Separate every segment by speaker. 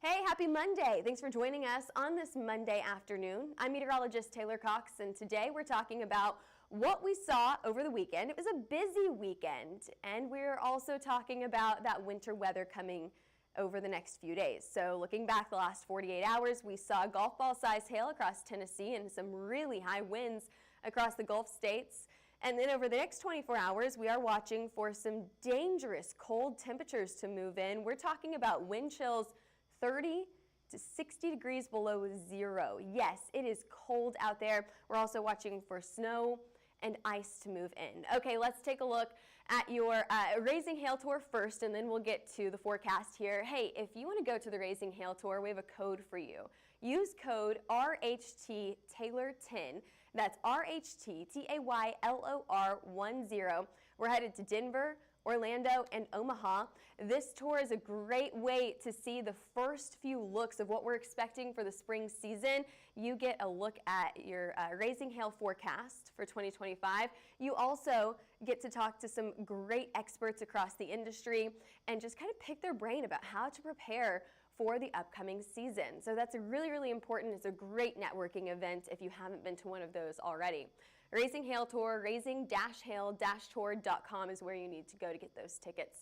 Speaker 1: Hey, happy Monday. Thanks for joining us on this Monday afternoon. I'm meteorologist Taylor Cox, and today we're talking about what we saw over the weekend. It was a busy weekend, and we're also talking about that winter weather coming over the next few days. So looking back the last 48 hours, we saw golf ball size hail across Tennessee and some really high winds across the Gulf states. And then over the next 24 hours, we are watching for some dangerous cold temperatures to move in. We're talking about wind chills 30 to 60 degrees below zero. Yes, it is cold out there. We're also watching for snow and ice to move in. Okay, let's take a look at your Raising Hail Tour first, and then we'll get to the forecast here. Hey, if you want to go to the Raising Hail Tour, we have a code for you. Use code RHTTaylor10. That's RHTTaylor10. We're headed to Denver, Orlando, and Omaha. This tour is a great way to see the first few looks of what we're expecting for the spring season. You get a look at your Raising Hail forecast for 2025. You also get to talk to some great experts across the industry and just kind of pick their brain about how to prepare for the upcoming season. So that's really, really important. It's a great networking event if you haven't been to one of those already. Raising Hail Tour, raising-hail-tour.com is where you need to go to get those tickets.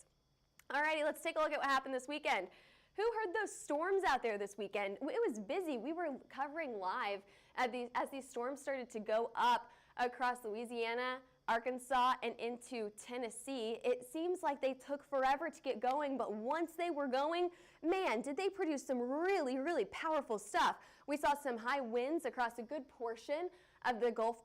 Speaker 1: Alrighty, let's take a look at what happened this weekend. Who heard those storms out there this weekend? It was busy. We were covering live as these storms started to go up across Louisiana, Arkansas, and into Tennessee. It seems like they took forever to get going, but once they were going, man, did they produce some really, really powerful stuff. We saw some high winds across a good portion of the Gulf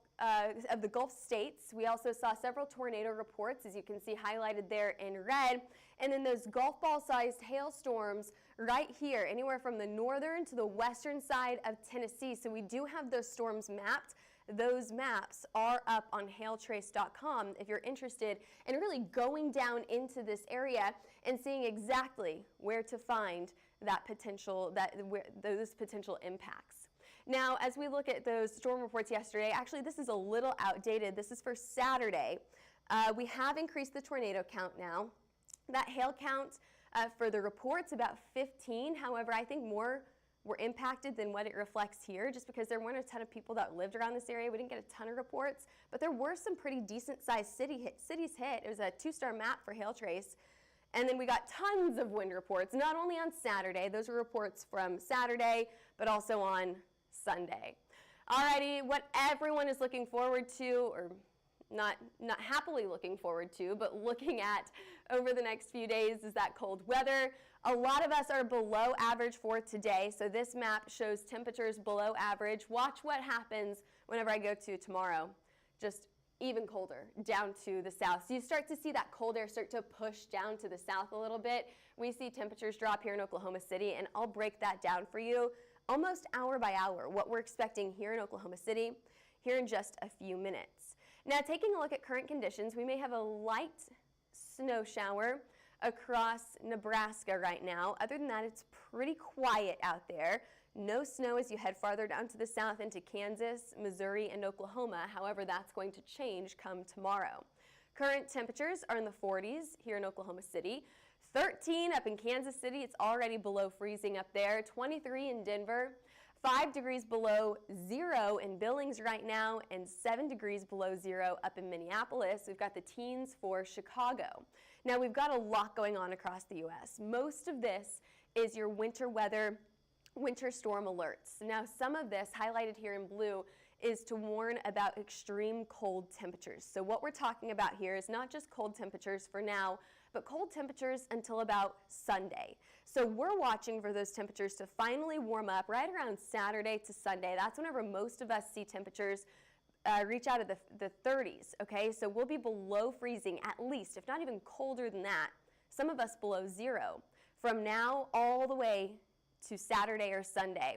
Speaker 1: states. We also saw several tornado reports, as you can see highlighted there in red, and then those golf ball sized hailstorms right here, anywhere from the northern to the western side of Tennessee. So we do have those storms mapped. Those maps are up on hailtrace.com if you're interested in really going down into this area and seeing exactly where to find that those potential impacts. Now, as we look at those storm reports yesterday, actually this is a little outdated. This is for Saturday. We have increased the tornado count now. That hail count for the report's about 15. However, I think more were impacted than what it reflects here, just because there weren't a ton of people that lived around this area. We didn't get a ton of reports, but there were some pretty decent sized cities hit. It was a 2-star map for Hail Trace. And then we got tons of wind reports, not only on Saturday, those were reports from Saturday, but also on Sunday. Alrighty, what everyone is looking forward to, or not happily looking forward to, but looking at over the next few days is that cold weather. A lot of us are below average for today, so this map shows temperatures below average. Watch what happens whenever I go to tomorrow. Just even colder down to the south. So you start to see that cold air start to push down to the south a little bit. We see temperatures drop here in Oklahoma City, and I'll break that down for you almost hour by hour, what we're expecting here in Oklahoma City here in just a few minutes. Now, taking a look at current conditions, we may have a light snow shower across Nebraska right now. Other than that, it's pretty quiet out there. No snow as you head farther down to the south into Kansas, Missouri, and Oklahoma. However, that's going to change come tomorrow. Current temperatures are in the 40s here in Oklahoma City. 13 up in Kansas City. It's already below freezing up there. 23 in Denver. 5 degrees below zero in Billings right now, and 7 degrees below zero up in Minneapolis. We've got the teens for Chicago. Now, we've got a lot going on across the U.S. Most of this is your winter weather, winter storm alerts. Now, some of this, highlighted here in blue, is to warn about extreme cold temperatures. So what we're talking about here is not just cold temperatures for now, but cold temperatures until about Sunday. So we're watching for those temperatures to finally warm up right around Saturday to Sunday. That's whenever most of us see temperatures reach out of the 30s, okay? So we'll be below freezing at least, if not even colder than that. Some of us below zero from now all the way to Saturday or Sunday.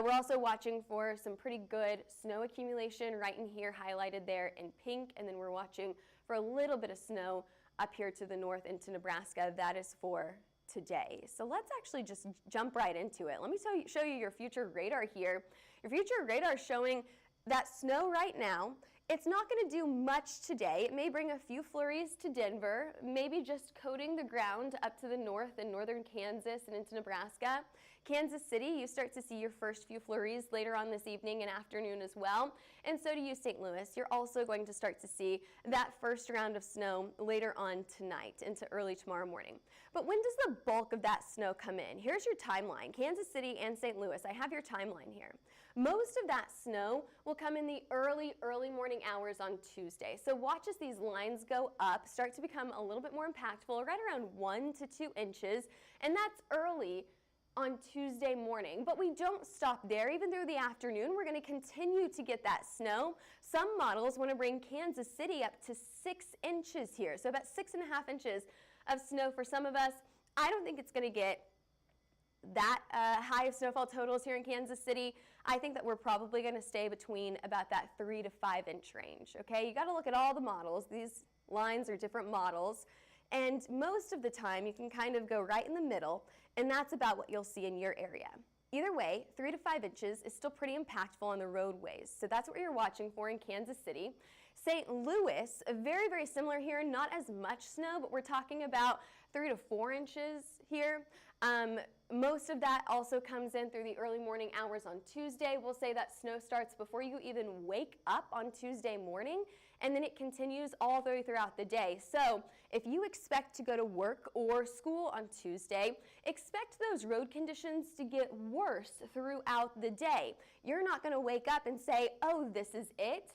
Speaker 1: We're also watching for some pretty good snow accumulation right in here, highlighted there in pink, and then we're watching for a little bit of snow up here to the north into Nebraska. That is for today. So let's actually just jump right into it. Let me show you your future radar here. Your future radar is showing that snow right now It's not going to do much today. It may bring a few flurries to Denver, maybe just coating the ground up to the north in northern Kansas and into Nebraska. Kansas City, you start to see your first few flurries later on this evening and afternoon as well. And so do you, St. Louis. You're also going to start to see that first round of snow later on tonight into early tomorrow morning. But when does the bulk of that snow come in? Here's your timeline. Kansas City and St. Louis, I have your timeline here. Most of that snow will come in the early morning hours on Tuesday. So watch as these lines go up, start to become a little bit more impactful, right around 1 to 2 inches, and that's early on Tuesday morning. But we don't stop there. Even through the afternoon, we're going to continue to get that snow. Some models want to bring Kansas City up to 6 inches here, so about 6.5 inches of snow for some of us. I don't think it's going to get that high of snowfall totals here in Kansas City. I think that we're probably going to stay between about that 3 to 5 inch range, okay? You got to look at all the models. These lines are different models, and most of the time you can kind of go right in the middle, and that's about what you'll see in your area. Either way, 3 to 5 inches is still pretty impactful on the roadways, so that's what you're watching for in Kansas City. St. Louis, very, very similar here, not as much snow, but we're talking about 3 to 4 inches here. Most of that also comes in through the early morning hours on Tuesday. We'll say that snow starts before you even wake up on Tuesday morning, and then it continues all the way throughout the day. So if you expect to go to work or school on Tuesday, expect those road conditions to get worse throughout the day. You're not going to wake up and say, oh, this is it.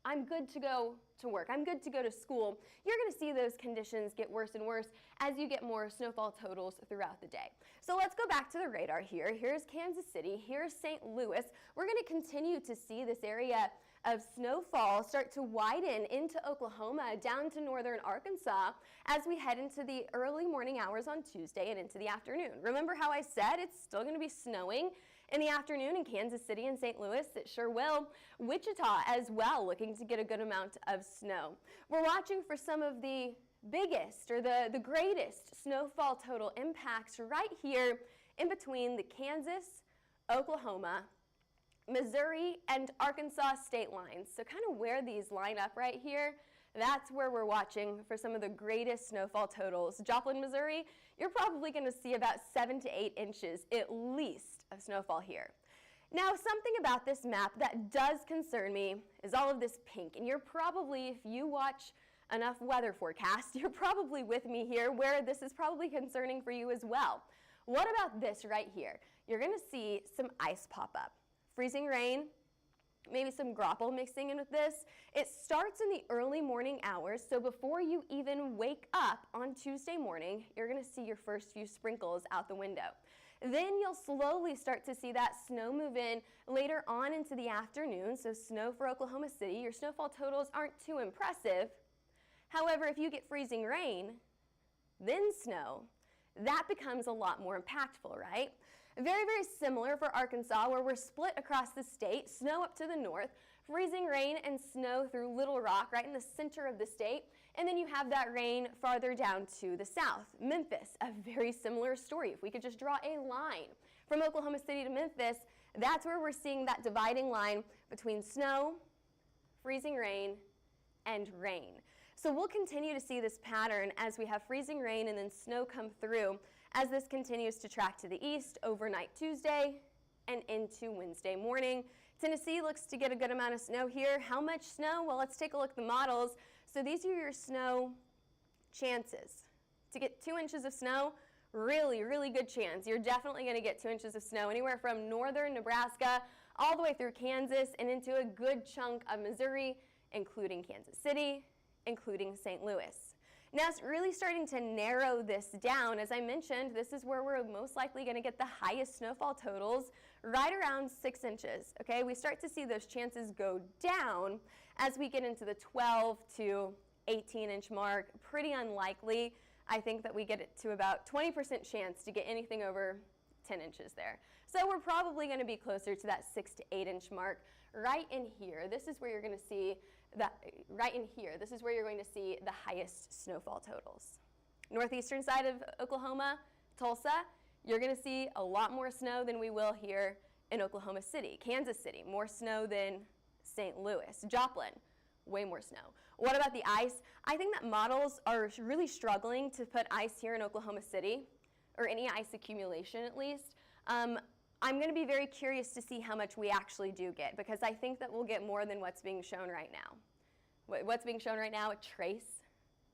Speaker 1: I'm good to go to work. I'm good to go to school. You're going to see those conditions get worse and worse as you get more snowfall totals throughout the day. So let's go back to the radar here. Here's Kansas City. Here's St. Louis. We're going to continue to see this area of snowfall start to widen into Oklahoma, down to northern Arkansas as we head into the early morning hours on Tuesday and into the afternoon. Remember how I said it's still going to be snowing in the afternoon in Kansas City and St. Louis? It sure will. Wichita as well, looking to get a good amount of snow. We're watching for some of the biggest or the greatest snowfall total impacts right here in between the Kansas, Oklahoma, Missouri, and Arkansas state lines. So kind of where these line up right here, that's where we're watching for some of the greatest snowfall totals. Joplin, Missouri, you're probably going to see about 7 to 8 inches at least of snowfall here. Now, something about this map that does concern me is all of this pink. And you're probably, if you watch enough weather forecasts, you're probably with me here where this is probably concerning for you as well. What about this right here? You're going to see some ice pop up. Freezing rain, maybe some grapple mixing in with this. It starts in the early morning hours, so before you even wake up on Tuesday morning, you're going to see your first few sprinkles out the window. Then you'll slowly start to see that snow move in later on into the afternoon, so snow for Oklahoma City. Your snowfall totals aren't too impressive. However, if you get freezing rain, then snow, that becomes a lot more impactful, right? Very, very similar for Arkansas, where we're split across the state, snow up to the north, freezing rain and snow through Little Rock, right in the center of the state, and then you have that rain farther down to the south. Memphis, a very similar story. If we could just draw a line from Oklahoma City to Memphis, that's where we're seeing that dividing line between snow, freezing rain, and rain. So we'll continue to see this pattern as we have freezing rain and then snow come through as this continues to track to the east overnight Tuesday and into Wednesday morning. Tennessee looks to get a good amount of snow here. How much snow? Well, let's take a look at the models. So these are your snow chances. To get 2 inches of snow, really, really good chance. You're definitely going to get 2 inches of snow anywhere from northern Nebraska all the way through Kansas and into a good chunk of Missouri, including Kansas City, including St. Louis. Now it's really starting to narrow this down. As I mentioned, this is where we're most likely going to get the highest snowfall totals, right around 6 inches. Okay, we start to see those chances go down as we get into the 12 to 18-inch mark. Pretty unlikely. I think that we get it to about 20% chance to get anything over 10 inches there. So we're probably going to be closer to that 6 to 8-inch mark right in here. This is where you're going to see this is where you're going to see the highest snowfall totals. Northeastern side of Oklahoma, Tulsa, you're going to see a lot more snow than we will here in Oklahoma City. Kansas City, more snow than St. Louis. Joplin, way more snow. What about the ice? I think that models are really struggling to put ice here in Oklahoma City, or any ice accumulation at least. I'm going to be very curious to see how much we actually do get, because I think that we'll get more than what's being shown right now. What's being shown right now, a trace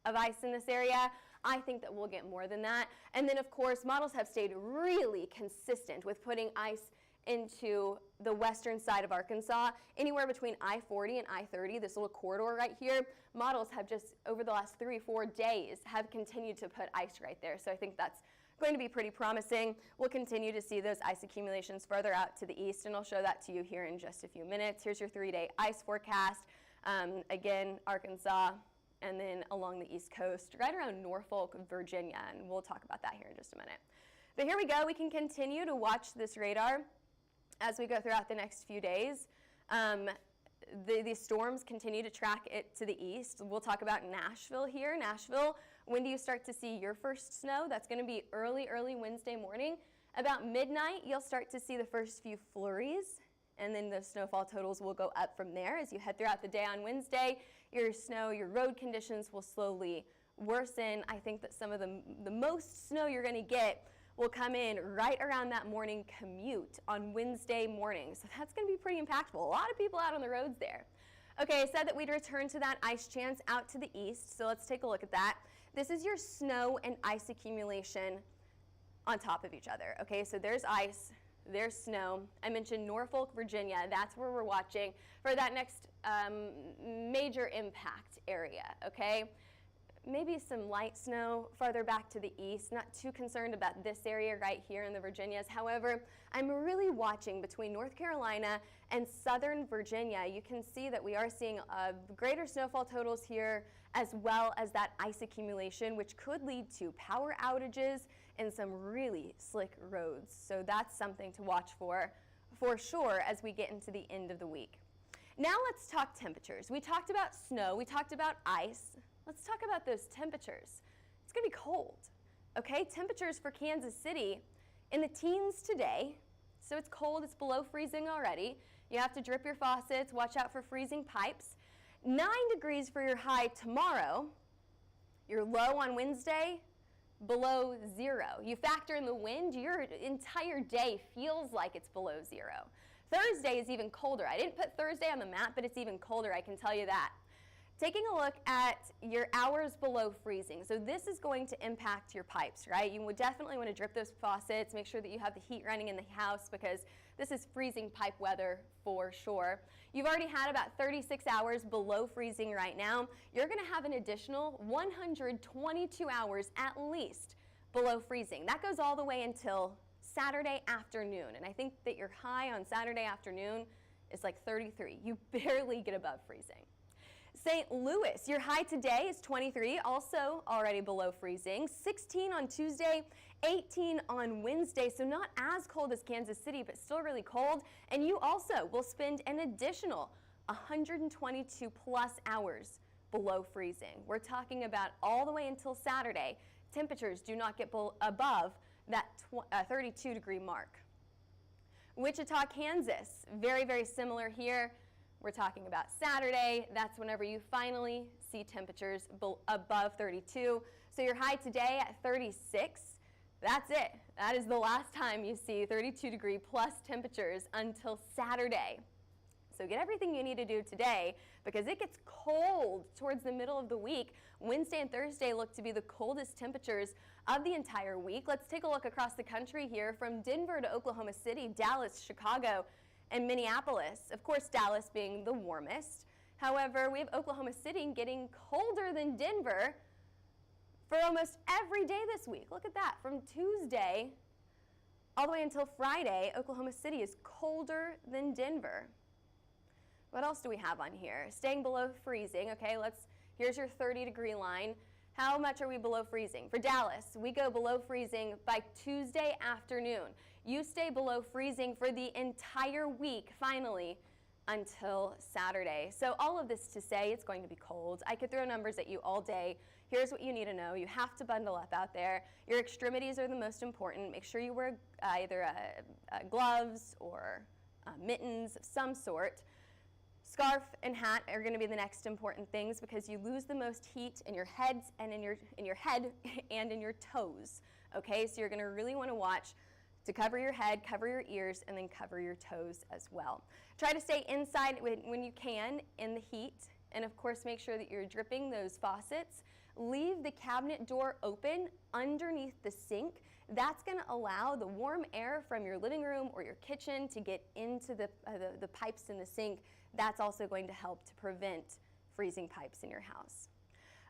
Speaker 1: of ice in this area. I think that we'll get more than that. And then, of course, models have stayed really consistent with putting ice into the western side of Arkansas, anywhere between I-40 and I-30, this little corridor right here. Models have just, over the last 3-4 days, have continued to put ice right there. So I think that's going to be pretty promising. We'll continue to see those ice accumulations further out to the east, and I'll show that to you here in just a few minutes. Here's your 3-day ice forecast. Again, Arkansas, and then along the east coast, right around Norfolk, Virginia, and we'll talk about that here in just a minute. But here we go. We can continue to watch this radar as we go throughout the next few days. These storms continue to track it to the east. We'll talk about Nashville here. Nashville, when do you start to see your first snow? That's going to be early Wednesday morning. About midnight, you'll start to see the first few flurries, and then the snowfall totals will go up from there. As you head throughout the day on Wednesday, your road conditions will slowly worsen. I think that some of the most snow you're going to get will come in right around that morning commute on Wednesday morning. So that's going to be pretty impactful. A lot of people out on the roads there. Okay, I said that we'd return to that ice chance out to the east, so let's take a look at that. This is your snow and ice accumulation on top of each other. Okay, so there's ice, there's snow. I mentioned Norfolk, Virginia. That's where we're watching for that next major impact area, okay? Maybe some light snow farther back to the east. Not too concerned about this area right here in the Virginias. However, I'm really watching between North Carolina and southern Virginia. You can see that we are seeing greater snowfall totals here, as well as that ice accumulation, which could lead to power outages and some really slick roads. So that's something to watch for sure, as we get into the end of the week. Now let's talk temperatures. We talked about snow, we talked about ice. Let's talk about those temperatures. It's going to be cold, okay? Temperatures for Kansas City in the teens today. So it's cold, it's below freezing already. You have to drip your faucets, watch out for freezing pipes. 9 degrees for your high tomorrow. Your low on Wednesday, below 0. You factor in the wind, your entire day feels like it's below 0. Thursday is even colder. I didn't put Thursday on the map, but it's even colder, I can tell you that. Taking a look at your hours below freezing. So this is going to impact your pipes, right? You would definitely want to drip those faucets, make sure that you have the heat running in the house, because this is freezing pipe weather for sure. You've already had about 36 hours below freezing right now. You're going to have an additional 122 hours at least below freezing. That goes all the way until Saturday afternoon. And I think that your high on Saturday afternoon is like 33. You barely get above freezing. St. Louis, your high today is 23, also already below freezing. 16 on Tuesday, 18 on Wednesday, so not as cold as Kansas City, but still really cold. And you also will spend an additional 122 plus hours below freezing. We're talking about all the way until Saturday. Temperatures do not get above that 32-degree mark. Wichita, Kansas, very, very similar here. We're talking about Saturday. That's whenever you finally see temperatures above 32. So your high today at 36, that's it. That is the last time you see 32-degree plus temperatures until Saturday. So get everything you need to do today, because it gets cold towards the middle of the week. Wednesday and Thursday look to be the coldest temperatures of the entire week. Let's take a look across the country here, from Denver to Oklahoma City, Dallas, Chicago, and Minneapolis. Of course, Dallas being the warmest. However, we have Oklahoma City getting colder than Denver for almost every day this week. Look at that. From Tuesday all the way until Friday, Oklahoma City is colder than Denver. What else do we have on here? Staying below freezing. Okay, here's your 30-degree line. How much are we below freezing? For Dallas, we go below freezing by Tuesday afternoon. You stay below freezing for the entire week, finally, until Saturday. So all of this to say it's going to be cold. I could throw numbers at you all day. Here's what you need to know. You have to bundle up out there. Your extremities are the most important. Make sure you wear either gloves or mittens of some sort. Scarf and hat are going to be the next important things because you lose the most heat in your heads and in your head and in your toes. Okay, so you're going to really want to watch to cover your head, cover your ears, and then cover your toes as well. Try to stay inside when you can in the heat, and of course make sure that you're dripping those faucets. Leave the cabinet door open underneath the sink. That's going to allow the warm air from your living room or your kitchen to get into the pipes in the sink. That's also going to help to prevent freezing pipes in your house.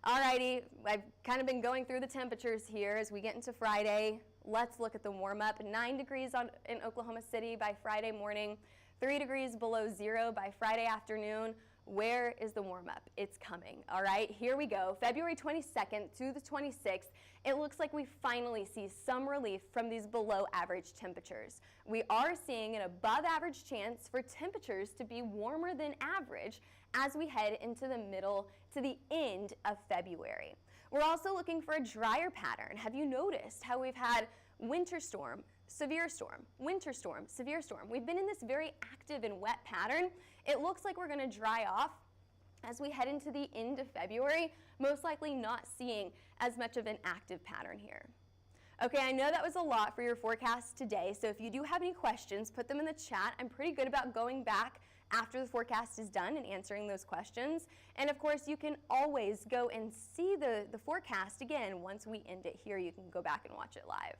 Speaker 1: Alrighty, I've kind of been going through the temperatures here as we get into Friday. Let's look at the warm-up. 9 degrees in Oklahoma City by Friday morning, 3 degrees below zero by Friday afternoon. Where is the warm-up? It's coming, all right? Here we go. February 22nd to the 26th, it looks like we finally see some relief from these below average temperatures. We are seeing an above average chance for temperatures to be warmer than average as we head into the middle to the end of February. We're also looking for a drier pattern. Have you noticed how we've had winter storm, severe storm, winter storm, severe storm? We've been in this very active and wet pattern. It looks like we're going to dry off as we head into the end of February, most likely not seeing as much of an active pattern here. Okay, I know that was a lot for your forecast today, so if you do have any questions, put them in the chat. I'm pretty good about going back after the forecast is done and answering those questions. And of course, you can always go and see the forecast again once we end it here. You can go back and watch it live.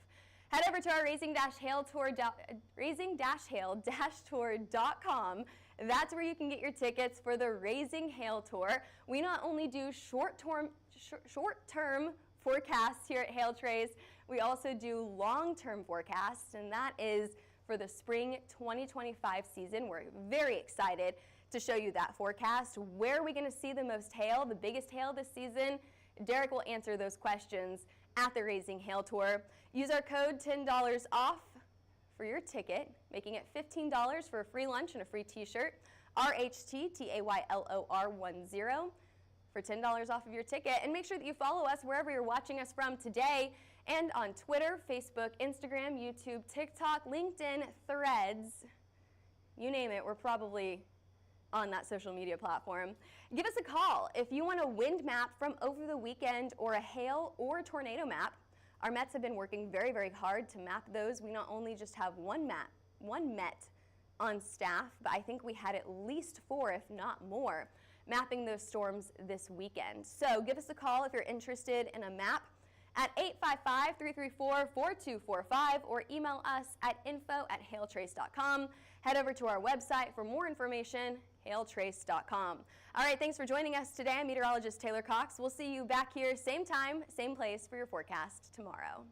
Speaker 1: Head over to our raising-hail-tour.com. That's where you can get your tickets for the Raising Hail Tour. We not only do short-term forecasts here at Hail Trace, we also do long-term forecasts, and that is for the spring 2025 season. We're very excited to show you that forecast. Where are we going to see the most hail, the biggest hail this season? Derek will answer those questions at the Raising Hail Tour. Use our code $10 off for your ticket, making it $15 for a free lunch and a free t-shirt. RHTTAYLOR10 for $10 off of your ticket. And make sure that you follow us wherever you're watching us from today, and on Twitter, Facebook, Instagram, YouTube, TikTok, LinkedIn, Threads, you name it, we're probably on that social media platform. Give us a call if you want a wind map from over the weekend or a hail or tornado map. Our Mets have been working very, very hard to map those. We not only just have one Met on staff, but I think we had at least 4, if not more, mapping those storms this weekend. So give us a call if you're interested in a map at 855-334-4245 or email us at info@hailtrace.com. Head over to our website for more information, hailtrace.com. All right, thanks for joining us today. I'm meteorologist Taylor Cox. We'll see you back here same time, same place for your forecast tomorrow.